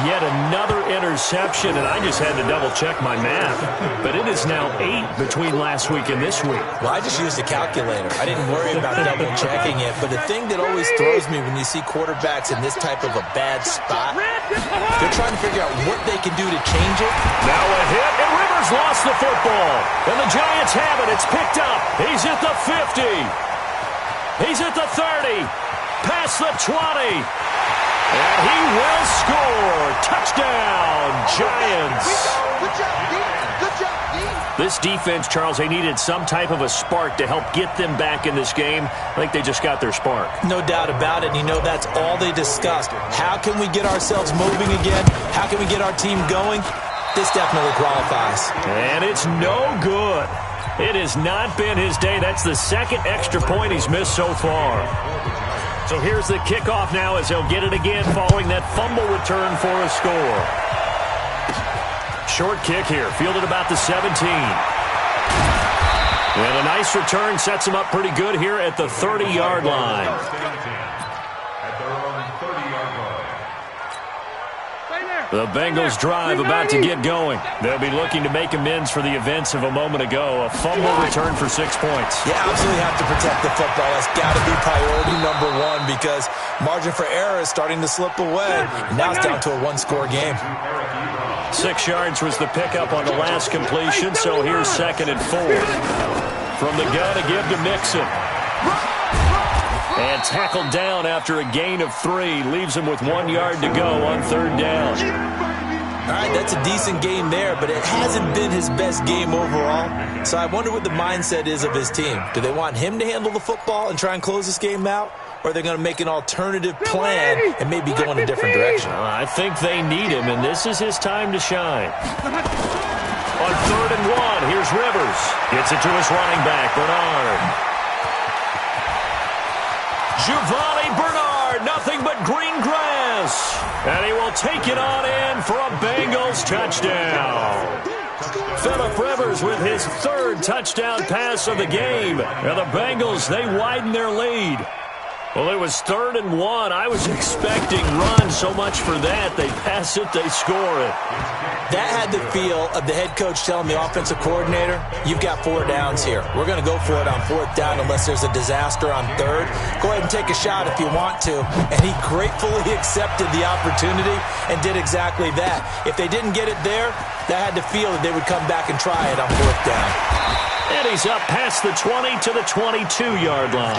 Yet another interception, and I just had to double-check my math. But it is now 8 between last week and this week. Well, I just used a calculator. I didn't worry about double-checking it. But the thing that always throws me when you see quarterbacks in this type of a bad spot, they're trying to figure out what they can do to change it. Now a hit, and Rivers lost the football. And the Giants have it. It's picked up. He's at the 50. He's at the 30. Past the 20. And he will score. Touchdown, Giants. Good job, D. Good job, D. This defense, Charles, they needed some type of a spark to help get them back in this game. I think they just got their spark. No doubt about it. And you know that's all they discussed. How can we get ourselves moving again? How can we get our team going? This definitely qualifies. And it's no good. It has not been his day. That's the second extra point he's missed so far. So here's the kickoff now as he'll get it again following that fumble return for a score. Short kick here, fielded about the 17. And a nice return sets him up pretty good here at the 30-yard line. The Bengals drive about to get going. They'll be looking to make amends for the events of a moment ago. A fumble return for 6 points. You absolutely have to protect the football. That's got to be priority number one because margin for error is starting to slip away. Now it's down to a one-score game. 6 yards was the pickup on the last completion, so here's 2nd and 4. From the gun to give to Mixon. And tackled down after a gain of 3. Leaves him with 1 yard to go on 3rd down. All right, that's a decent game there, but it hasn't been his best game overall. So I wonder what the mindset is of his team. Do they want him to handle the football and try and close this game out? Or are they going to make an alternative plan and maybe go in a different direction? I think they need him, and this is his time to shine. On 3rd and 1, here's Rivers. Gets it to his running back, Bernard. Giovanni Bernard, nothing but green grass. And he will take it on in for a Bengals touchdown. Phillip Rivers with his 3rd touchdown pass of the game. And the Bengals, they widen their lead. Well, it was 3rd and 1. I was expecting run so much for that. They pass it, they score it. That had the feel of the head coach telling the offensive coordinator, you've got 4 downs here. We're going to go for it on 4th down unless there's a disaster on 3rd. Go ahead and take a shot if you want to. And he gratefully accepted the opportunity and did exactly that. If they didn't get it there, that had the feel that they would come back and try it on 4th down. And he's up past the 20 to the 22-yard line.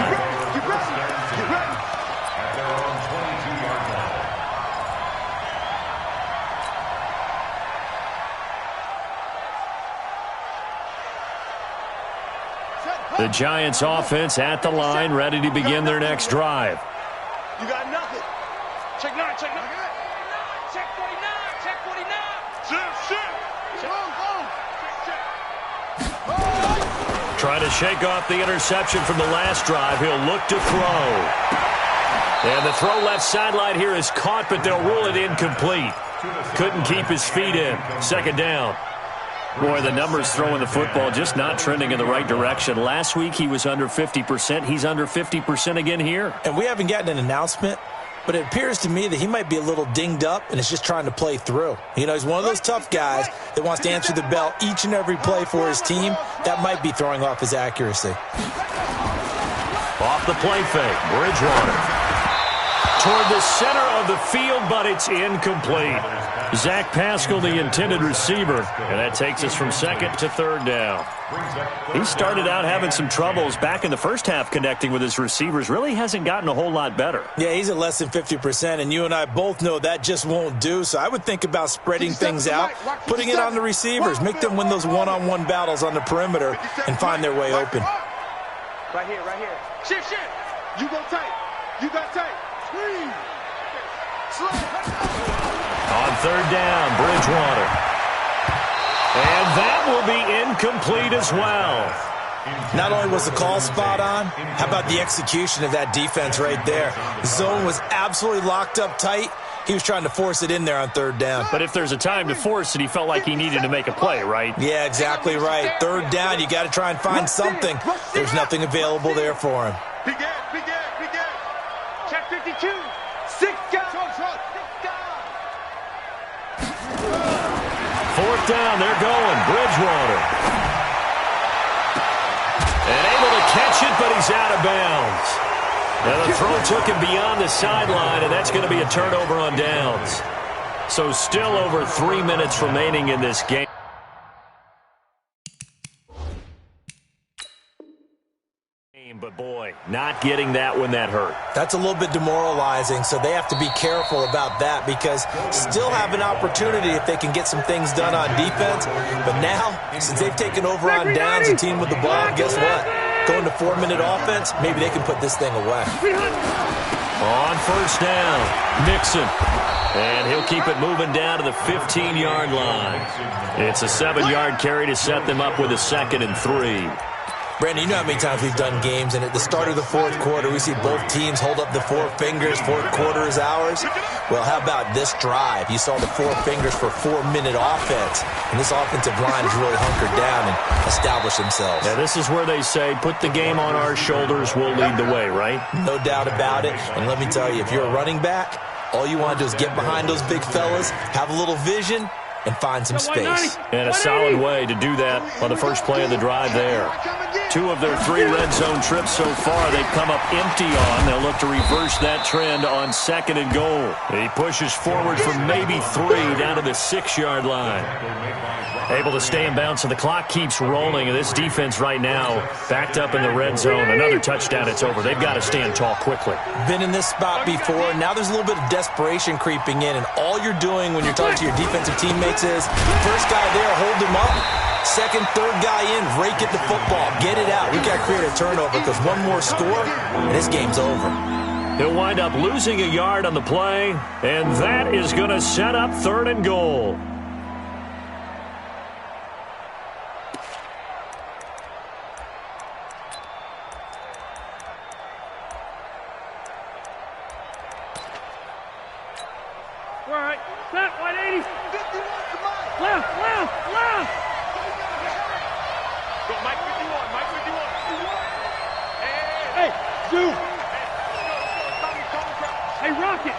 The Giants offense at the line, ready to begin their next drive. You got nothing. Check 9, check 9. Check 49, check 49. Trying to shake off the interception from the last drive. He'll look to throw. And the throw left sideline here is caught, but they'll rule it incomplete. Couldn't keep his feet in. 2nd down. Boy, the numbers throwing the football just not trending in the right direction. Last week he was under 50%. He's under 50% again here. And we haven't gotten an announcement, but it appears to me that he might be a little dinged up and is just trying to play through. You know, he's one of those tough guys that wants to answer the bell each and every play for his team. That might be throwing off his accuracy. Off the play fake, Bridgewater. Toward the center of the field, but it's incomplete. Zach Pascal, the intended receiver, and that takes us from 2nd to 3rd down. He started out having some troubles back in the first half connecting with his receivers. Really hasn't gotten a whole lot better. Yeah, he's at less than 50%, and you and I both know that just won't do. So I would think about spreading things out, putting it on the receivers, make them win those one-on-one battles on the perimeter and find their way open. Right here, right here. Shift. You go tight. You got tight. Screen. On 3rd down, Bridgewater. And that will be incomplete as well. Not only was the call spot on, how about the execution of that defense right there? The zone was absolutely locked up tight. He was trying to force it in there on third down. But if there's a time to force it, he felt like he needed to make a play, right? Yeah, exactly right. Third down, you got to try and find something. There's nothing available there for him. Begin. Check 52. 6 guys. Fourth down, they're going. Bridgewater. And able to catch it, but he's out of bounds. Now the throw took him beyond the sideline, and that's going to be a turnover on downs. So still over 3 minutes remaining in this game. But boy, not getting that when that hurt. That's a little bit demoralizing, so they have to be careful about that because still have an opportunity if they can get some things done on defense. But now, since they've taken over on downs, the team with the ball, guess what? Going to 4-minute offense, maybe they can put this thing away. On first down, Mixon. And he'll keep it moving down to the 15-yard line. It's a 7-yard carry to set them up with a 2nd and 3. Brandon, you know how many times we've done games, and at the start of the fourth quarter, we see both teams hold up the 4 fingers, fourth quarter is ours. Well, how about this drive? You saw the 4 fingers for 4-minute offense, and this offensive line has really hunkered down and established themselves. Yeah, this is where they say, put the game on our shoulders, we'll lead the way, right? No doubt about it, and let me tell you, if you're a running back, all you want to do is get behind those big fellas, have a little vision, and find some space. And a solid way to do that on the first play of the drive there. 2 of their 3 red zone trips so far they've come up empty on. They'll look to reverse that trend on 2nd and goal. He pushes forward for maybe 3 down to the 6-yard line. Able to stay in bounds, so the clock keeps rolling. And this defense right now backed up in the red zone. Another touchdown, it's over. They've got to stand tall quickly. Been in this spot before. Now there's a little bit of desperation creeping in. And all you're doing when you're talking to your defensive teammates is first guy there, hold him up. Second, third guy in, rake at the football. Get it out. We've got to create a turnover because one more score, and this game's over. He'll wind up losing a yard on the play, and that is going to set up 3rd and goal. All right, set 180. 51 to Mike. Left. Go, Mike 51. Hey, Zoo. Hey, Rocket.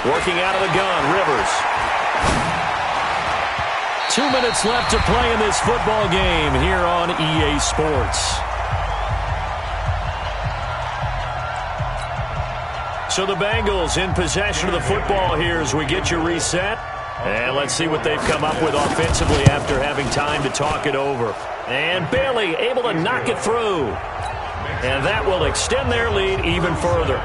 Working out of the gun, Rivers. 2 minutes left to play in this football game here on EA Sports. So the Bengals in possession of the football here as we get you reset. And let's see what they've come up with offensively after having time to talk it over. And Bailey able to knock it through. And that will extend their lead even further.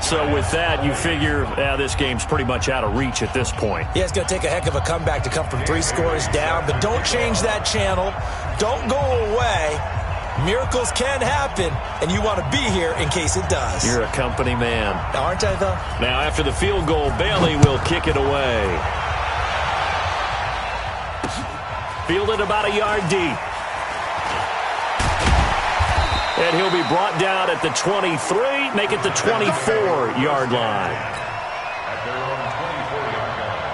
So with that, you figure this game's pretty much out of reach at this point. Yeah, it's going to take a heck of a comeback to come from 3 scores down. But don't change that channel. Don't go away. Miracles can happen, and you want to be here in case it does. You're a company man. Aren't I, though? Now, after the field goal, Bailey will kick it away. Fielded about a yard deep. And he'll be brought down at the 23, make it the 24-yard line. At their own 24-yard line.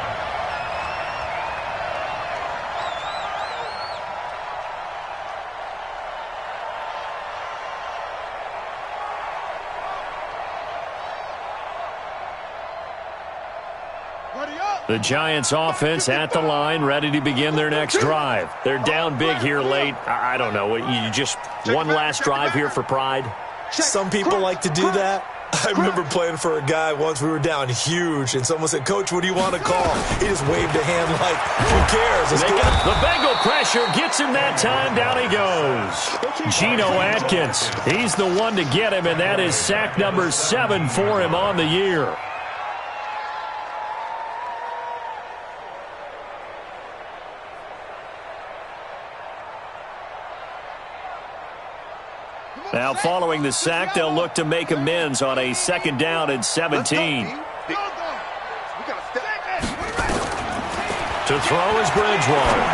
The Giants offense at the line, ready to begin their next drive. They're down big here late. I don't know. You just one last drive here for pride? Some people like to do that. I remember playing for a guy once. We were down huge, and someone said, "Coach, what do you want to call?" He just waved a hand like, who cares? Let's go. The Bengal pressure gets him that time. Down he goes. Geno Atkins. He's the one to get him, and that is sack number 7 for him on the year. Now, following the sack, they'll look to make amends on a 2nd down and 17. To throw is Bridgewater.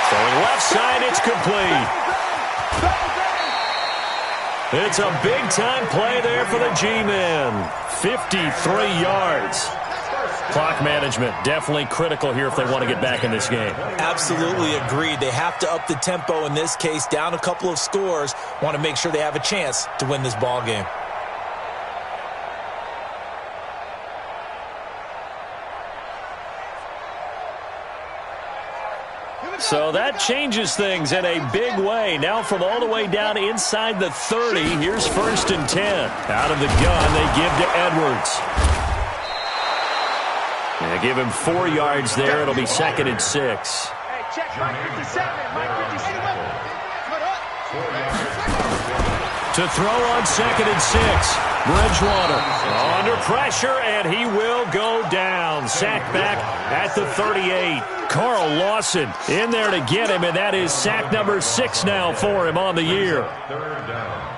Throwing left side, it's complete. It's a big-time play there for the G-men. 53 yards. Clock management definitely critical here if they want to get back in this game. Absolutely agreed. They have to up the tempo in this case, down a couple of scores. Want to make sure they have a chance to win this ball game. So that changes things in a big way. Now from all the way down inside the 30, here's 1st and 10. Out of the gun, they give to Edwards. They give him 4 yards there. It'll be 2nd and 6. Hey, check Mike 57. Mike 57. To throw on 2nd and 6. Bridgewater under pressure, and he will go down. Sacked back at the 38. Carl Lawson in there to get him, and that is sack number 6 now for him on the year. 3rd down.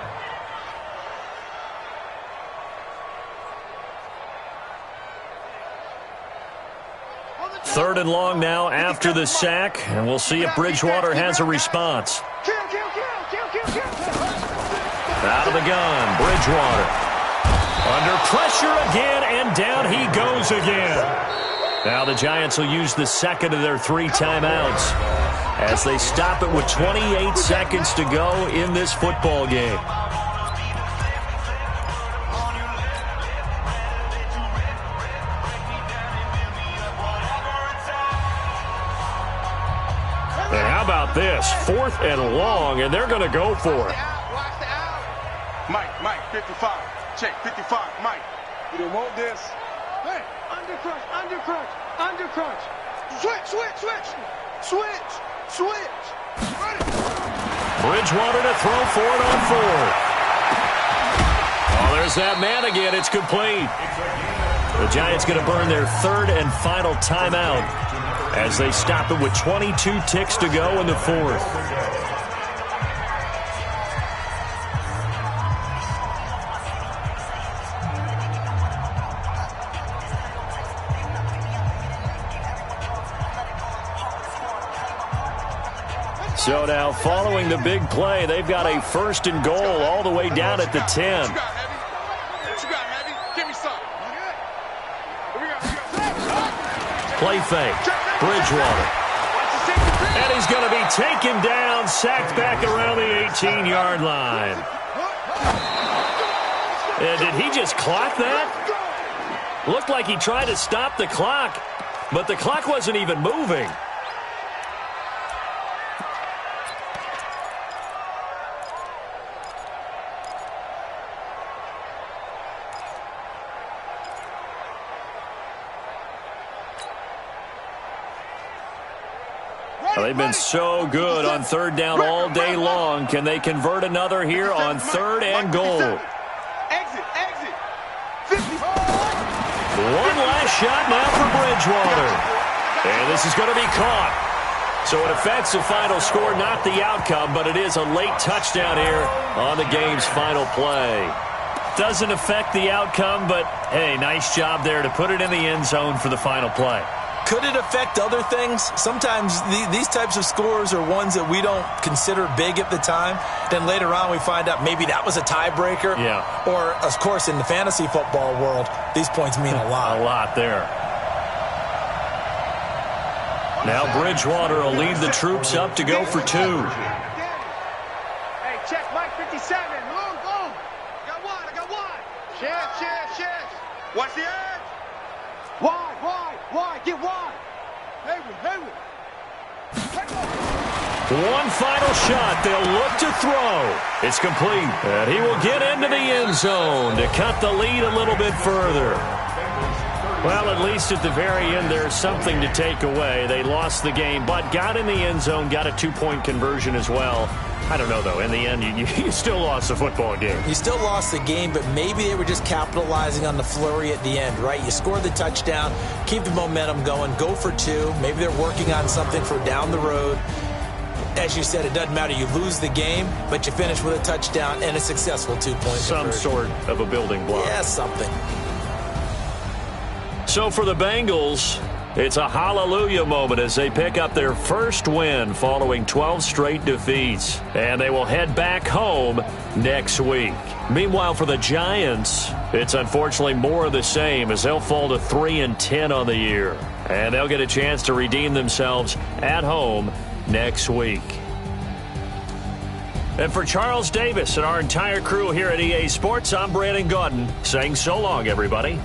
Third and long now after the sack, and we'll see if Bridgewater has a response. Out of the gun, Bridgewater. Under pressure again, and down he goes again. Now the Giants will use the second of their 3 timeouts as they stop it with 28 seconds to go in this football game. And how about this? 4th and long, and they're going to go for it. Mike, 55. Check, 55, Mike. You don't want this. Hey, under crunch. Switch. Ready. Bridgewater to throw for it on 4th. Oh, there's that man again. It's complete. The Giants going to burn their 3rd and final timeout as they stop it with 22 ticks to go in the 4th. So now, following the big play, they've got a 1st and goal all the way down at the 10. What you got, Heavy? Give me some. Play fake. Bridgewater. And he's going to be taken down, sacked back around the 18-yard line. Did he just clock that? Looked like he tried to stop the clock, but the clock wasn't even moving. They've been so good on 3rd down all day long. Can they convert another here on 3rd and goal? Exit. 50. One last shot now for Bridgewater. And this is going to be caught. So it affects the final score, not the outcome, but it is a late touchdown here on the game's final play. Doesn't affect the outcome, but, hey, nice job there to put it in the end zone for the final play. Could it affect other things? Sometimes these types of scores are ones that we don't consider big at the time. Then later on we find out maybe that was a tiebreaker. Yeah. Or, of course, in the fantasy football world, these points mean a lot. A lot there. Now Bridgewater will lead the troops up to go for 2. Hey, check Mike 57. Go. I got one. Shift. Watch the edge. Wide. Get wide. Hayward. One final shot. They'll look to throw. It's complete. And he will get into the end zone to cut the lead a little bit further. Well, at least at the very end, there's something to take away. They lost the game, but got in the end zone, got a 2-point conversion as well. I don't know, though. In the end, you still lost the football game. You still lost the game, but maybe they were just capitalizing on the flurry at the end, right? You scored the touchdown, keep the momentum going, go for 2. Maybe they're working on something for down the road. As you said, it doesn't matter. You lose the game, but you finish with a touchdown and a successful 2-point conversion. Some sort of a building block. Yeah, something. So for the Bengals, It's a hallelujah moment as they pick up their first win following 12 straight defeats. And they will head back home next week. Meanwhile, for the Giants, it's unfortunately more of the same as they'll fall to 3-10 on the year. And they'll get a chance to redeem themselves at home next week. And for Charles Davis and our entire crew here at EA Sports, I'm Brandon Gaudin saying so long, everybody.